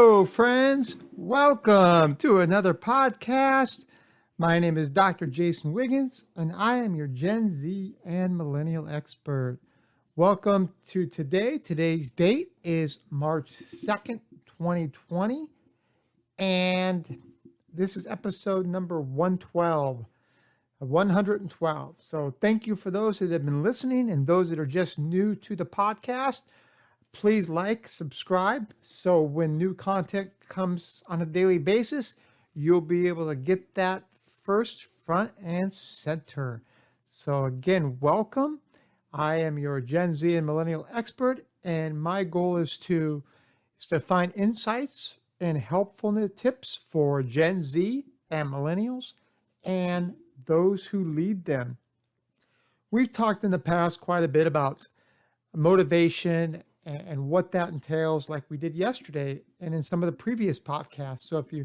Hello, friends. Welcome to another podcast. My name is Dr. Jason Wiggins, and I am your Gen Z and Millennial expert. Welcome to today. Today's date is March 2nd, 2020, and this is episode number 112. 112. So thank you for those that have been listening and those that are just new to the podcast. Please like, subscribe, so when new content comes on a daily basis, you'll be able to get that first, front, and center. So again, welcome. I am your Gen Z and Millennial expert, and my goal is to find insights and helpful tips for Gen Z and Millennials and those who lead them. We've talked in the past quite a bit about motivation and what that entails, like we did yesterday and in some of the previous podcasts. So if you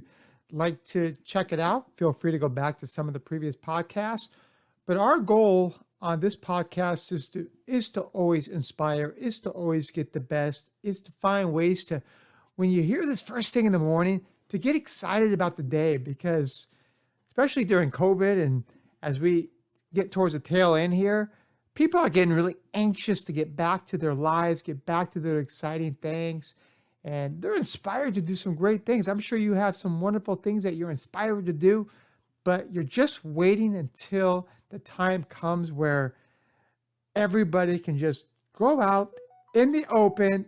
like to check it out, feel free to go back to some of the previous podcasts. But our goal on this podcast is to always inspire, is to always get the best, is to find ways to, when you hear this first thing in the morning, to get excited about the day, because especially during COVID and as we get towards the tail end here, people are getting really anxious to get back to their lives, get back to their exciting things, and they're inspired to do some great things. I'm sure you have some wonderful things that you're inspired to do, but you're just waiting until the time comes where everybody can just go out in the open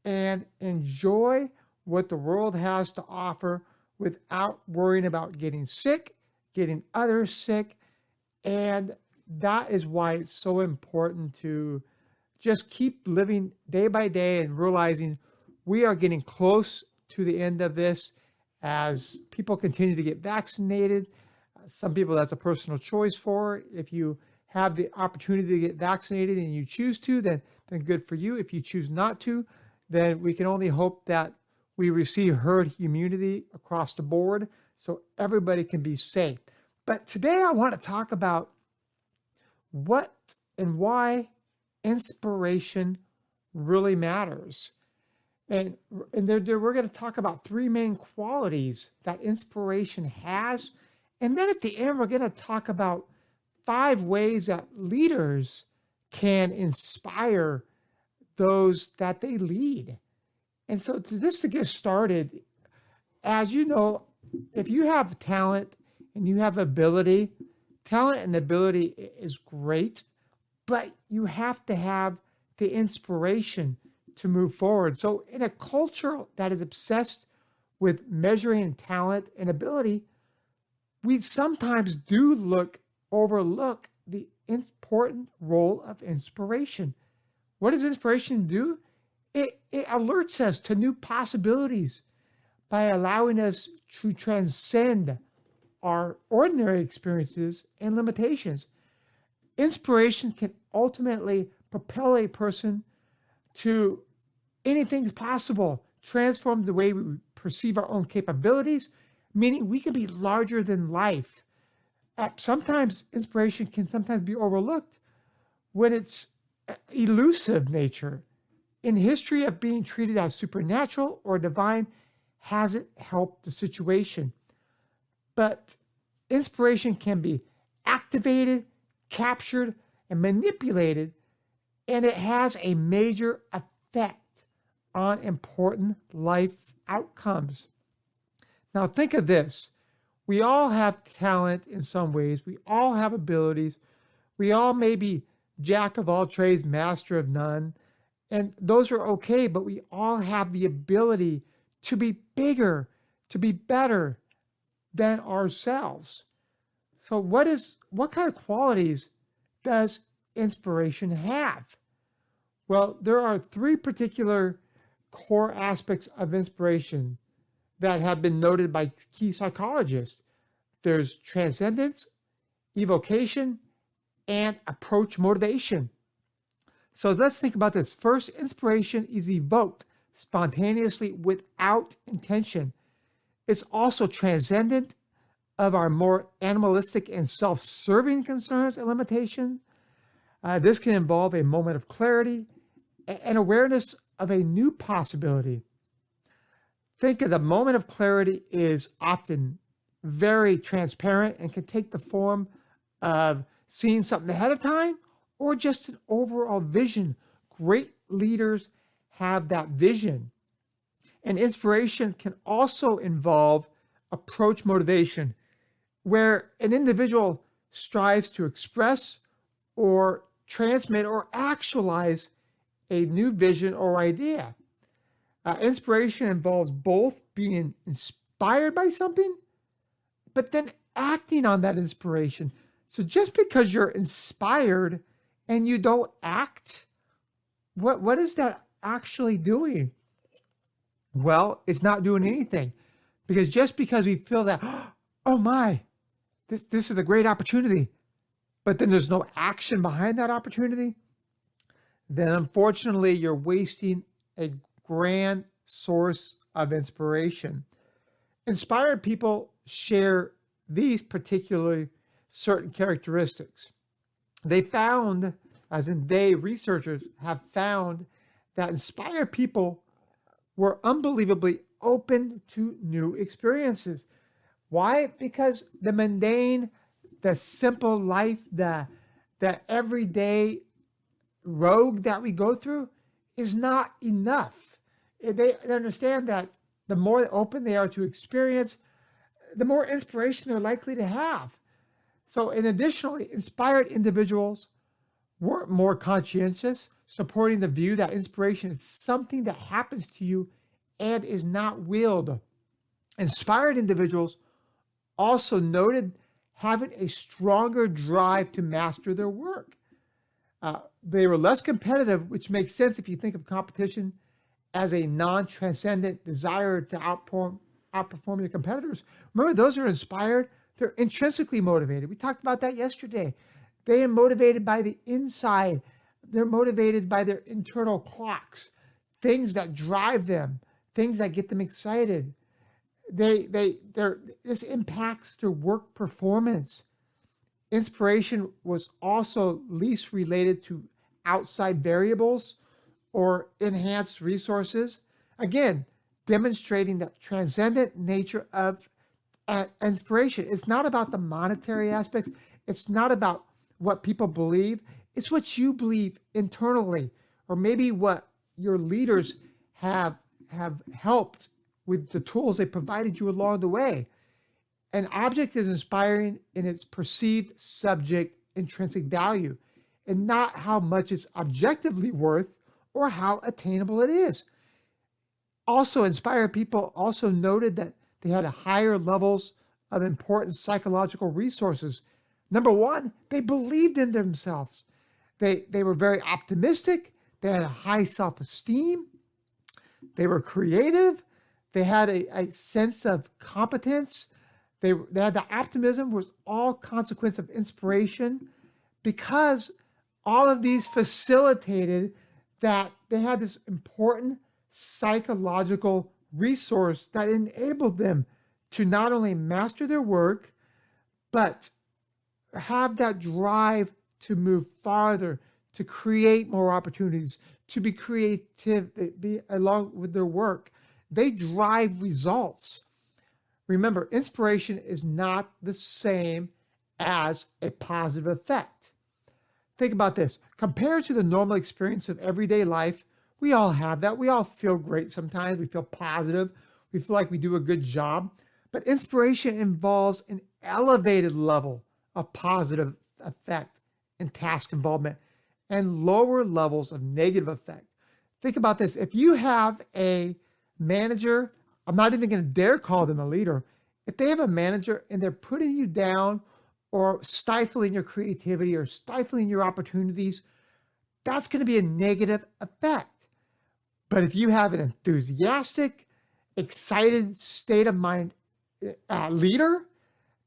and enjoy what the world has to offer without worrying about getting sick, getting others sick, and that is why it's so important to just keep living day by day and realizing we are getting close to the end of this as people continue to get vaccinated. Some people, that's a personal choice for. If you have the opportunity to get vaccinated and you choose to, then good for you. If you choose not to, then we can only hope that we receive herd immunity across the board so everybody can be safe. But today I want to talk about what and why inspiration really matters. And we're going to talk about three main qualities that inspiration has. And then at the end, we're going to talk about 5 ways that leaders can inspire those that they lead. And so to get started, as you know, if you have talent and you have ability, talent and ability is great, but you have to have the inspiration to move forward. So in a culture that is obsessed with measuring talent and ability, we sometimes do overlook the important role of inspiration. What does inspiration do? It alerts us to new possibilities by allowing us to transcend our ordinary experiences and limitations. Inspiration can ultimately propel a person to anything possible, transform the way we perceive our own capabilities, meaning we can be larger than life. Sometimes inspiration can sometimes be overlooked when it's elusive nature. In history of being treated as supernatural or divine hasn't helped the situation. But inspiration can be activated, captured, and manipulated, and it has a major effect on important life outcomes. Now think of this. We all have talent in some ways. We all have abilities. We all may be jack of all trades, master of none. And those are okay, but we all have the ability to be bigger, to be better than ourselves. So what kind of qualities does inspiration have? Well, there are 3 particular core aspects of inspiration that have been noted by key psychologists. There's transcendence, evocation, and approach motivation. So let's think about this. First, inspiration is evoked spontaneously without intention. It's also transcendent of our more animalistic and self-serving concerns and limitations. This can involve a moment of clarity and awareness of a new possibility. think of the moment of clarity is often very transparent and can take the form of seeing something ahead of time or just an overall vision. Great leaders have that vision. And inspiration can also involve approach motivation, where an individual strives to express or transmit or actualize a new vision or idea. Inspiration involves both being inspired by something, but then acting on that inspiration. So just because you're inspired and you don't act, what is that actually doing? Well, it's not doing anything, because just because we feel that, oh my, this is a great opportunity, but then there's no action behind that opportunity, then unfortunately you're wasting a grand source of inspiration. Inspired people share these particularly certain characteristics. They found, as in they, researchers have found, that inspired people were unbelievably open to new experiences. Why? Because the mundane, the simple life, the everyday rogue that we go through is not enough. They understand that the more open they are to experience, the more inspiration they're likely to have. So, and additionally, inspired individuals were more conscientious, supporting the view that inspiration is something that happens to you and is not willed. Inspired individuals also noted having a stronger drive to master their work. They were less competitive, which makes sense if you think of competition as a non-transcendent desire to outperform your competitors. Remember, those who are inspired, they're intrinsically motivated. We talked about that yesterday. They are motivated by the inside. They're motivated by their internal clocks, things that drive them, things that get them excited. This impacts their work performance. Inspiration was also least related to outside variables or enhanced resources. Again, demonstrating the transcendent nature of inspiration. It's not about the monetary aspects. It's not about what people believe. It's what you believe internally, or maybe what your leaders have helped with the tools they provided you along the way. An object is inspiring in its perceived subject intrinsic value, and not how much it's objectively worth or how attainable it is. Also, inspired people also noted that they had higher levels of important psychological resources. Number one, they believed in themselves. They were very optimistic. They had a high self-esteem. They were creative. They had a sense of competence. They had the optimism was all consequence of inspiration, because all of these facilitated that they had this important psychological resource that enabled them to not only master their work, but have that drive to move farther, to create more opportunities, to be creative, be along with their work. They drive results. Remember, inspiration is not the same as a positive effect. Think about this. Compared to the normal experience of everyday life, we all have that. We all feel great sometimes. We feel positive. We feel like we do a good job. But inspiration involves an elevated level of positive effect and task involvement, and lower levels of negative effect. Think about this. If you have a manager, I'm not even going to dare call them a leader. If they have a manager and they're putting you down or stifling your creativity or stifling your opportunities, that's going to be a negative effect. But if you have an enthusiastic, excited state of mind leader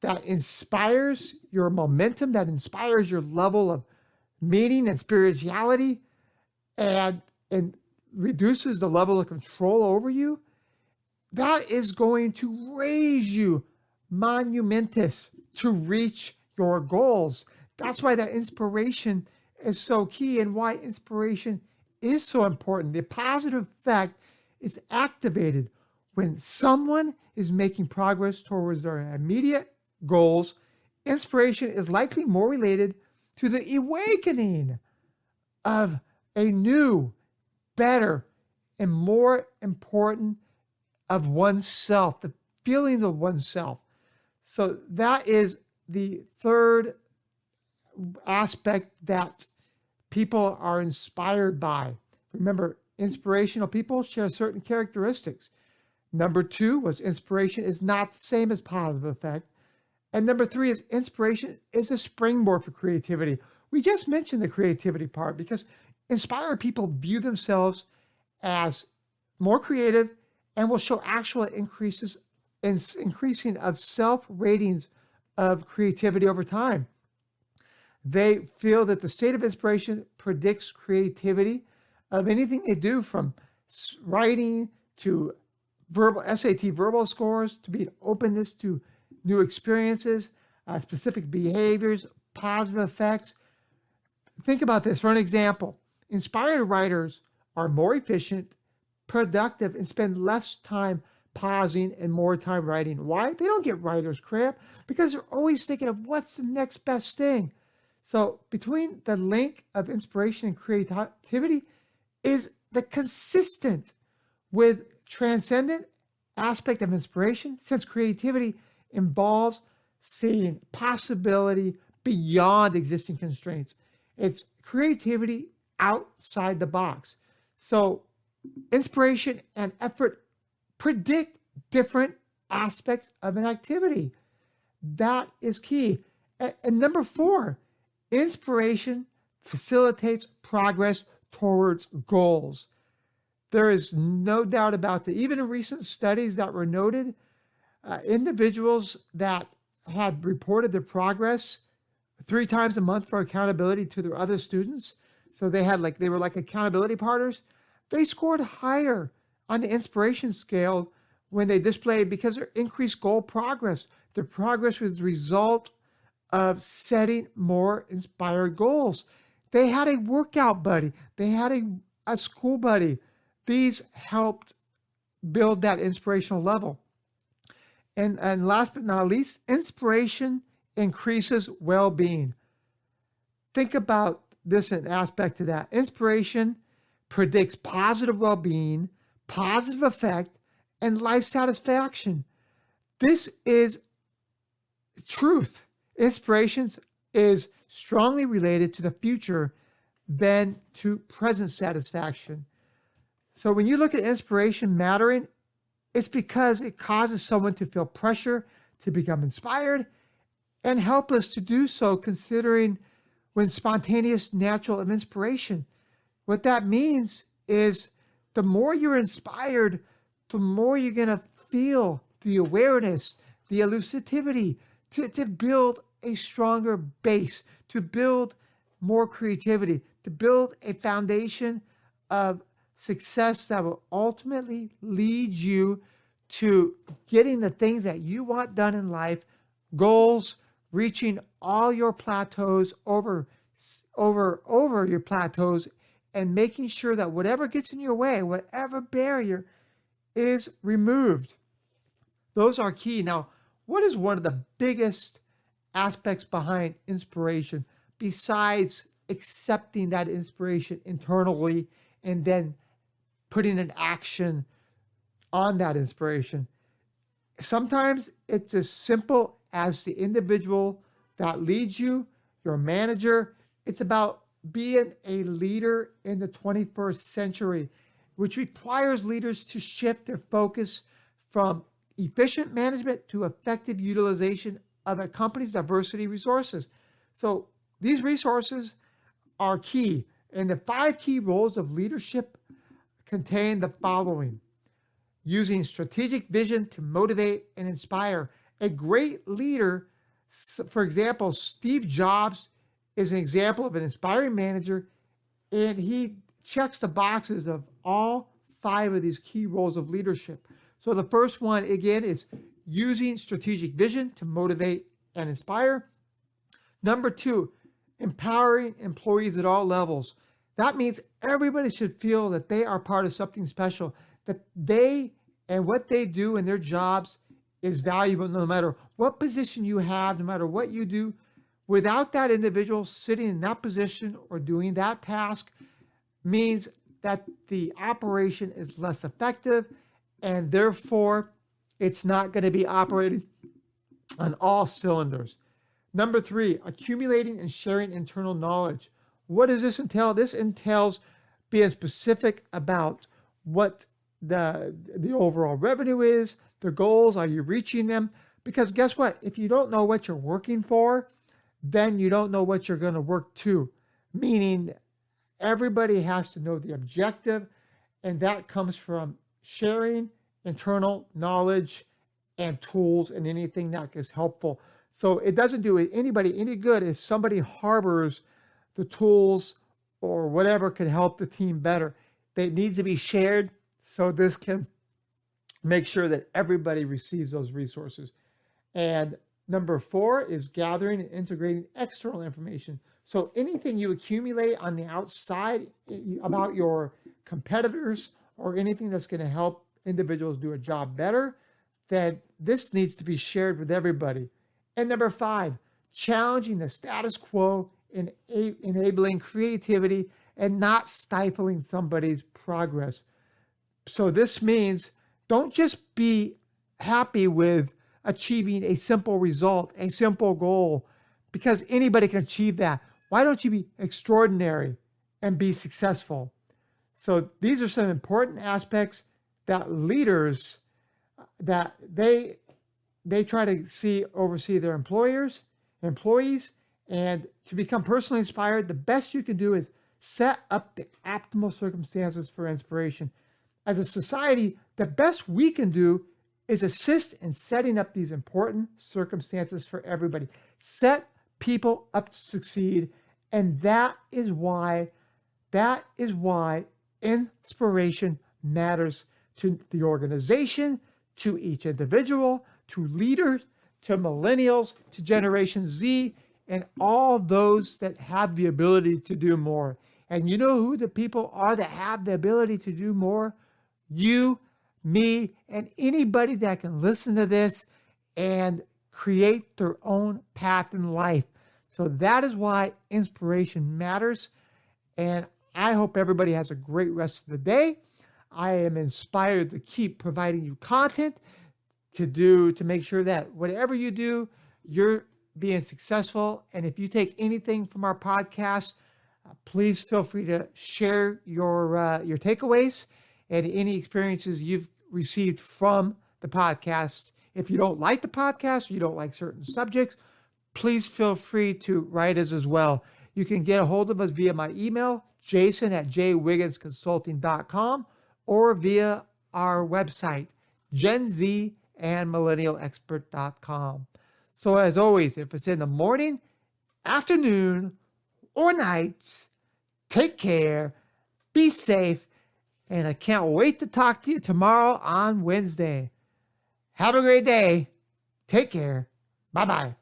that inspires your momentum, that inspires your level of meaning and spirituality, and reduces the level of control over you, that is going to raise you monumentous to reach your goals. That's why that inspiration is so key, and why inspiration is so important. The positive effect is activated When someone is making progress towards their immediate goals, inspiration is likely more related to the awakening of a new, better, and more important of oneself, the feeling of oneself. So that is the third aspect that people are inspired by. Remember, inspirational people share certain characteristics. Number 2 was inspiration is not the same as positive effect. And number 3 is inspiration is a springboard for creativity. We just mentioned the creativity part because inspired people view themselves as more creative and will show actual increasing of self-ratings of creativity over time. They feel that the state of inspiration predicts creativity of anything they do, from writing to verbal SAT verbal scores, to be openness to new experiences, specific behaviors, positive effects. Think about this for an example. Inspired writers are more efficient, productive, and spend less time pausing and more time writing. Why? They don't get writer's cramp because they're always thinking of what's the next best thing. So between the link of inspiration and creativity is the consistent with transcendent aspect of inspiration, since creativity involves seeing possibility beyond existing constraints. It's creativity outside the box. So inspiration and effort predict different aspects of an activity. That is key. And number 4, inspiration facilitates progress towards goals. There is no doubt about that. Even in recent studies that were noted, individuals that had reported their progress 3 times a month for accountability to their other students, so they were like accountability partners, they scored higher on the inspiration scale when they displayed, because their increased goal progress. Their progress was the result of setting more inspired goals. They had a workout buddy. They had a school buddy. These helped build that inspirational level. And last but not least, inspiration increases well-being. Think about this an aspect to that. Inspiration predicts positive well-being, positive effect, and life satisfaction. This is truth. Inspiration is strongly related to the future than to present satisfaction. So when you look at inspiration mattering, it's because it causes someone to feel pressure to become inspired and helpless to do so, considering when spontaneous, natural of inspiration. What that means is the more you're inspired, the more you're going to feel the awareness, the elusivity to build a stronger base, to build more creativity, to build a foundation of success that will ultimately lead you to getting the things that you want done in life, goals, reaching all your plateaus, over your plateaus, and making sure that whatever gets in your way, whatever barrier is removed. Those are key. Now, what is one of the biggest aspects behind inspiration besides accepting that inspiration internally and then putting an action on that inspiration? Sometimes it's as simple as the individual that leads you, your manager. It's about being a leader in the 21st century, which requires leaders to shift their focus from efficient management to effective utilization of a company's diversity resources. So these resources are key, and the 5 key roles of leadership contain the following: using strategic vision to motivate and inspire. A great leader, for example, Steve Jobs is an example of an inspiring manager, and he checks the boxes of all 5 of these key roles of leadership. So the first one, again, is using strategic vision to motivate and inspire. Number 2, empowering employees at all levels. That means everybody should feel that they are part of something special, that they and what they do in their jobs is valuable no matter what position you have, no matter what you do. Without that individual sitting in that position or doing that task means that the operation is less effective, and therefore it's not going to be operating on all cylinders. Number 3, accumulating and sharing internal knowledge. What does this entail? This entails being specific about what the overall revenue is, the goals, are you reaching them? Because guess what? If you don't know what you're working for, then you don't know what you're going to work to. Meaning everybody has to know the objective, and that comes from sharing internal knowledge and tools and anything that is helpful. So it doesn't do anybody any good if somebody harbors the tools or whatever could help the team better. They need to be shared so this can make sure that everybody receives those resources. And number 4 is gathering and integrating external information. So anything you accumulate on the outside about your competitors or anything that's going to help individuals do a job better, then this needs to be shared with everybody. And number 5, challenging the status quo and enabling creativity and not stifling somebody's progress. So this means don't just be happy with achieving a simple result, a simple goal, because anybody can achieve that. Why don't you be extraordinary and be successful? So these are some important aspects that leaders, that they try to oversee their employees, and to become personally inspired, the best you can do is set up the optimal circumstances for inspiration. As a society, the best we can do is assist in setting up these important circumstances for everybody. Set people up to succeed, and that is why inspiration matters to the organization, to each individual, to leaders, to millennials, to Generation Z, and all those that have the ability to do more. And you know who the people are that have the ability to do more? You, me, and anybody that can listen to this and create their own path in life. So that is why inspiration matters. And I hope everybody has a great rest of the day. I am inspired to keep providing you content to make sure that whatever you do, you're being successful. And if you take anything from our podcast, please feel free to share your takeaways and any experiences you've received from the podcast. If you don't like the podcast, or you don't like certain subjects, please feel free to write us as well. You can get a hold of us via my email, jason@jwigginsconsulting.com, or via our website, genzandmillennialexpert.com. So as always, if it's in the morning, afternoon, or night, take care, be safe, and I can't wait to talk to you tomorrow on Wednesday. Have a great day. Take care. Bye-bye.